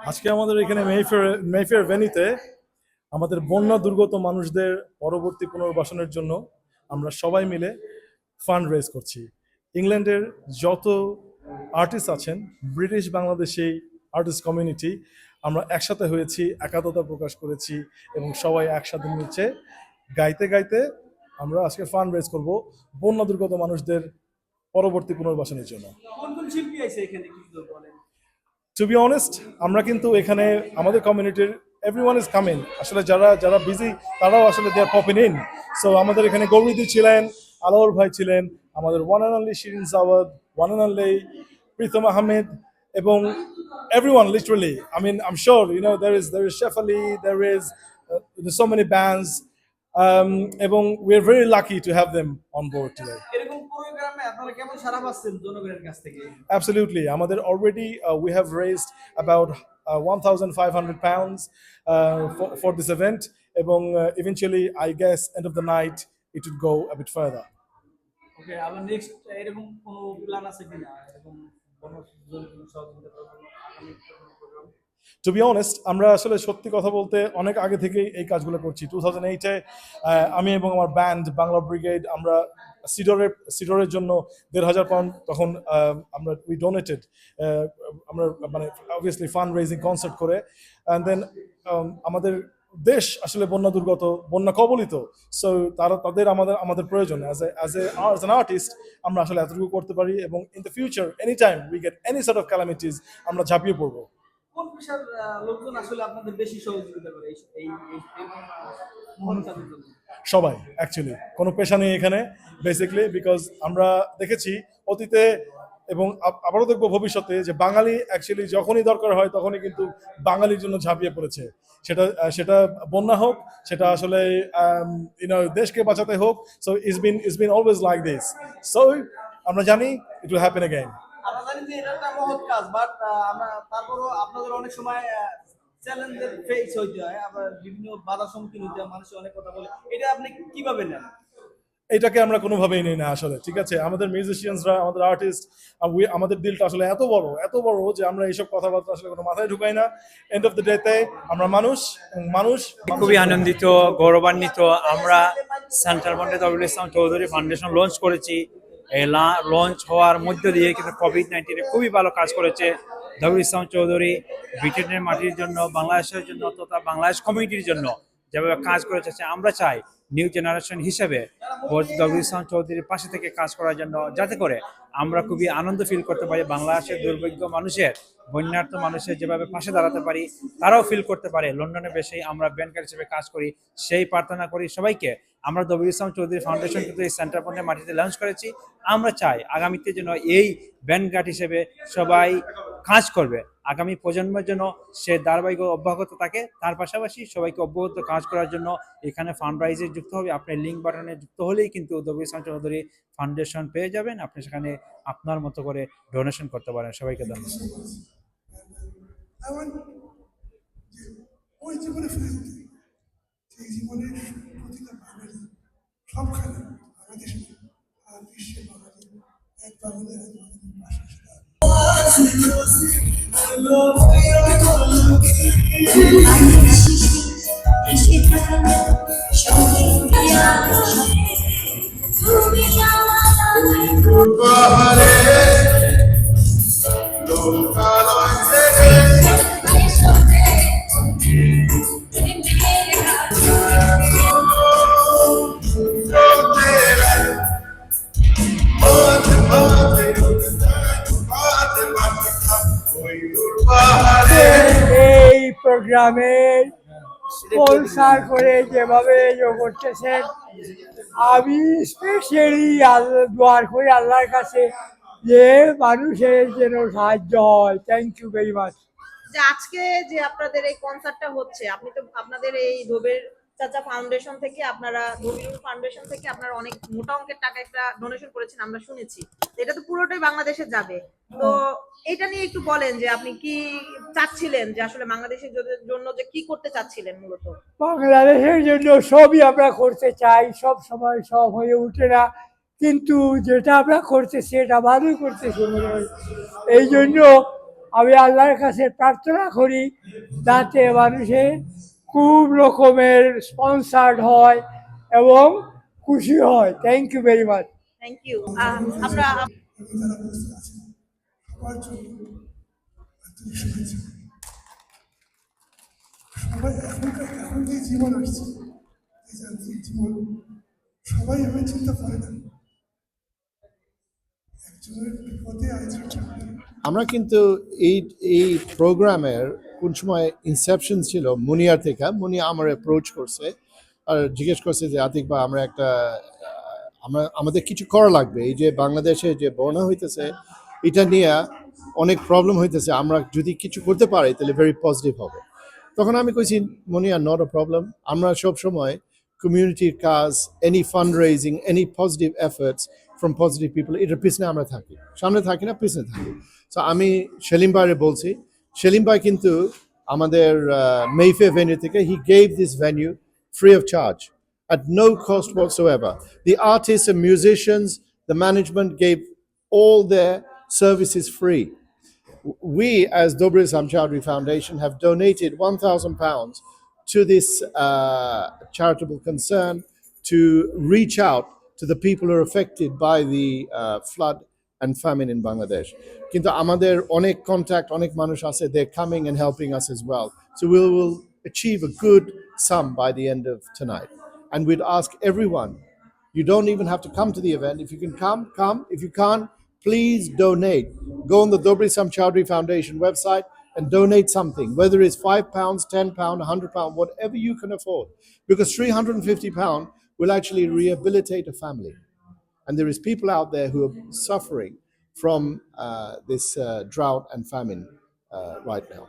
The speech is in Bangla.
আজকে আমাদের এখানে মেফেয়ার ভেন্যুতে আমাদের বন্যা দুর্গত মানুষদের পরবর্তী পুনর্বাসনের জন্য আমরা সবাই মিলে ফান্ড রেজ করছি। ইংল্যান্ডের যত আর্টিস্ট আছেন, ব্রিটিশ বাংলাদেশি আর্টিস্ট কমিউনিটি, আমরা একসাথে হয়েছি, একাত্মতা প্রকাশ করেছি এবং সবাই একসাথে নিচে গাইতে গাইতে আমরা আজকে ফান্ড রেজ করব বন্যা দুর্গত মানুষদের পরবর্তী পুনর্বাসনের জন্য। কোন কোন শিল্পী আছে এখানে কিছু বলেন? টু বি অনেস্ট, আমরা কিন্তু এখানে আমাদের কমিউনিটির এভরিওয়ান ইজ কামিং। আসলে যারা যারা বিজি তারাও আসলে they are popping in. So আমাদের এখানে গৌরীদি ছিলেন, আলোর ভাই ছিলেন, আমাদের one and only Shirin Sawad, one and only Pritam Ahmed, এবং everyone literally. I mean, I'm sure there is Chef Ali, there's so many bands, এবং we're very lucky to have them on board today. এরকম প্রোগ্রামে আপনারা কেমন সাড়া পাচ্ছেন জনগণের কাছ থেকে? Absolutely. আমাদের already we have raised about 1,500 pounds for this event, এবং eventually I guess end of the night it would go a bit further. ওকে, আবার নেক্সট এরকম কোনো প্ল্যান আছে কিনা এরকম জনগণ সহযোগিতা করার জন্য আগামী কোনো প্রোগ্রাম? টু বি অনেস্ট, আমরা আসলে সত্যি কথা বলতে অনেক আগে থেকেই এই কাজগুলো করছি। 2008-এ আমি এবং আমার ব্যান্ড বাংলা ব্রিগেড আমরা সিডরের জন্য 1,500 পাউন্ড তখন আমরা উই ডোনেটেড, আমরা মানে অবভিয়াসলি ফান্ড রেজিং কনসার্ট করে। অ্যান্ড দেন আমাদের দেশ আসলে বন্যা দুর্গত, বন্যা কবলিত। সো তাদের আমাদের প্রয়োজন অ্যাজ অ্যান আর্টিস্ট আমরা আসলে এতটুকু করতে পারি, এবং in the future any time we get any sort of calamities আমরা ঝাঁপিয়ে পড়বো। কোন পেশার লোকজন আসলে আপনাদের বেশি সহযোগিতা করে এই মহৎ কাজের জন্য? সবাই অ্যাকচুয়ালি, কোনো পেশা নেই এখানে বেসিকলি, বিকজ আমরা দেখেছি অতীতে এবং আবারও দেখবো ভবিষ্যতে যে বাঙালি অ্যাকচুয়ালি যখনই দরকার হয় তখনই কিন্তু বাঙালির জন্য ঝাঁপিয়ে পড়েছে। সেটা বন্যা হোক, সেটা আসলে দেশকে বাঁচাতে হোক। So it's been always like this. So আমরা জানি ইট উইল হ্যাপেন अगेन। আমরা জানি যে এটা একটা মহৎ কাজ, বাট আমরা তারপরও আপনাদের অনেক সময় চ্যালেঞ্জের ফেস হইতে হয়, আবার বিভিন্ন বাধার সম্মুখীন হইতে হয়, মানুষ অনেক কথা বলে, এটা আপনি কিভাবে নেন? এটাকে আমরা কোনোভাবেই নিই না আসলে, ঠিক আছে? আমাদের মিউজিশিয়ানসরা, আমাদের আর্টিস্ট, আমাদের দিলটা আসলে এত বড় যে আমরা এইসব কথাবার্তা আসলে কোনো মাথায় ঢুকাই না। এন্ড অফ দ্য ডেতে আমরা মানুষ খুবই আনন্দিত, গৌরবান্বিত। আমরা সেন্ট্রাল বন্ডে দবিউল ইসলাম চৌধুরী ফাউন্ডেশন লঞ্চ করেছি। এই লঞ্চ হওয়ার মধ্য দিয়ে কিন্তু কোভিড-19 খুবই ভালো কাজ করেছে দবিউল ইসলাম চৌধুরী। ব্রিটেনের মাটির জন্য, বাংলাদেশের জন্য তথা বাংলাদেশ কমিউনিটির জন্য যেভাবে কাজ করেছে, আমরা চাই নিউ জেনারেশন হিসেবে দবিউল ইসলাম চৌধুরীর পাশে থেকে কাজ করার জন্য, যাতে করে আমরা খুবই আনন্দ ফিল করতে পারি। বাংলাদেশের দুর্ভাগ্য মানুষের, বন্যার্থ মানুষের যেভাবে পাশে দাঁড়াতে পারি, তারাও ফিল করতে পারে। লন্ডনে বেশি আমরা ব্যাংকার হিসেবে কাজ করি, সেই প্রার্থনা করি সবাইকে। আমরা দবিউল ইসলাম চৌধুরী ফাউন্ডেশন কিন্তু এই সেন্টার পয়েন্টের মাটিতে লঞ্চ করেছি। আমরা চাই আগামীতে যেন এই ব্যাংকার হিসেবে সবাই কাজ করবে, আগামী প্রজন্মের জন্য সে ধারাবাহিক অব্যাহত থাকে। তার পাশাপাশি সবাইকে অব্যাহত কাজ করার জন্য এখানে ফান্ড রাইজে যুক্ত হবে। আপনি লিঙ্ক বাটনে যুক্ত হলেই কিন্তু দবিউল ইসলাম চৌধুরী ফাউন্ডেশন পেয়ে যাবেন। আপনি সেখানে আপনার মতো করে ডোনেশন করতে পারেন। সবাইকে ধন্যবাদ। ওই জীবনে ফিরে যেতে, সেই জীবনের প্রতিটা বাঙালি সবখানে বাংলাদেশে আর বিশ্বে বাঙালি এক বাঙালি এক বাঙালির পাশে এই প্রোগ্রামে স্পন্সর করে যেভাবে ইয়ে করতেছেন, আমি স্পেশালি দোয়া করি আল্লাহর কাছে যে মানুষের যেন সাহায্য হয়। Thank you very much. যে আজকে যে আপনাদের এই কনসার্টটা হচ্ছে, আপনি তো আপনাদের এই ধোবের চাচা ফাউন্ডেশন থেকে, আপনারা ধবিরুল ফাউন্ডেশন থেকে আপনারা অনেক মোটা অঙ্কের টাকা একটা ডোনেশন করেছেন, আমরা শুনেছি। এটা তো পুরোটাই বাংলাদেশে যাবে, তো এটা নিয়ে একটু বলেন যে আপনি কি চাচ্ছিলেন, যে আসলে বাংলাদেশের জন্য যে কি করতে চাচ্ছিলেন মূলত? বাংলাদেশের জন্য সবই আমরা করতে চাই, সব সময় সব হয়ে উঠে না, কিন্তু যেটা আমরা করতেছি এটা ভালোই করতেছি মনে হয়। এই জন্য আমি আল্লাহর কাছে প্রার্থনা করি যাতে মানুষের খুব রকমের স্পন্সার্ড হয় এবং খুশি হয়। Thank you very much. Thank you. আমরা এবং যারা উপস্থিত আছেন সবার জন্য আন্তরিক শুভেচ্ছা। সবাই এখন যে জীবন আসছে, এই যান্ত্রিক জীবন, সবাই এভাবে চিন্তা করে না। একজনের বিপদে আরেকজন সামনে। আমরা কিন্তু এই এই প্রোগ্রামের কোন সময় ইনসেপশন ছিল মুনিয়ার থেকে। মুনিয়া আমার অ্যাপ্রোচ করছে আর জিজ্ঞেস করছে যে আতিক বা আমরা একটা আমাদের কিছু করা লাগবে, এই যে বাংলাদেশে যে বন্যা হইতেছে এটা নিয়ে অনেক প্রবলেম হইতেছে, আমরা যদি কিছু করতে পারি তাহলে ভেরি পজিটিভ হবে। তখন আমি কইছি মুনিয়া নট আ প্রবলেম, আমরা সব সময় কমিউনিটির কাজ, any fund raising, any positive efforts from positive people, এটার পিছনে আমরা থাকি, সামনে থাকি না পিছনে থাকি। সো আমি সেলিম ভাইরে বলছি, সেলিম ভাই কিন্তু আমাদের মেইফে ভেন্যু থেকে he gave this venue free of charge at no cost whatsoever. The artists and musicians, the management gave all their services free. We, as Dobry Samchowdhury Foundation, have donated £1,000 to this charitable concern to reach out to the people who are affected by the flood and famine in Bangladesh. Kintu amader onek contact, onek manush ase, they're coming and helping us as well. So we will achieve a good sum by the end of tonight. And we'd ask everyone, you don't even have to come to the event. If you can come, come. If you can't, please donate. Go on the Dobry Samchowdhury Foundation website and donate something, whether it's £5, £10, £100, whatever you can afford. Because £350 will actually rehabilitate a family. And there is people out there who are suffering from this drought and famine right now.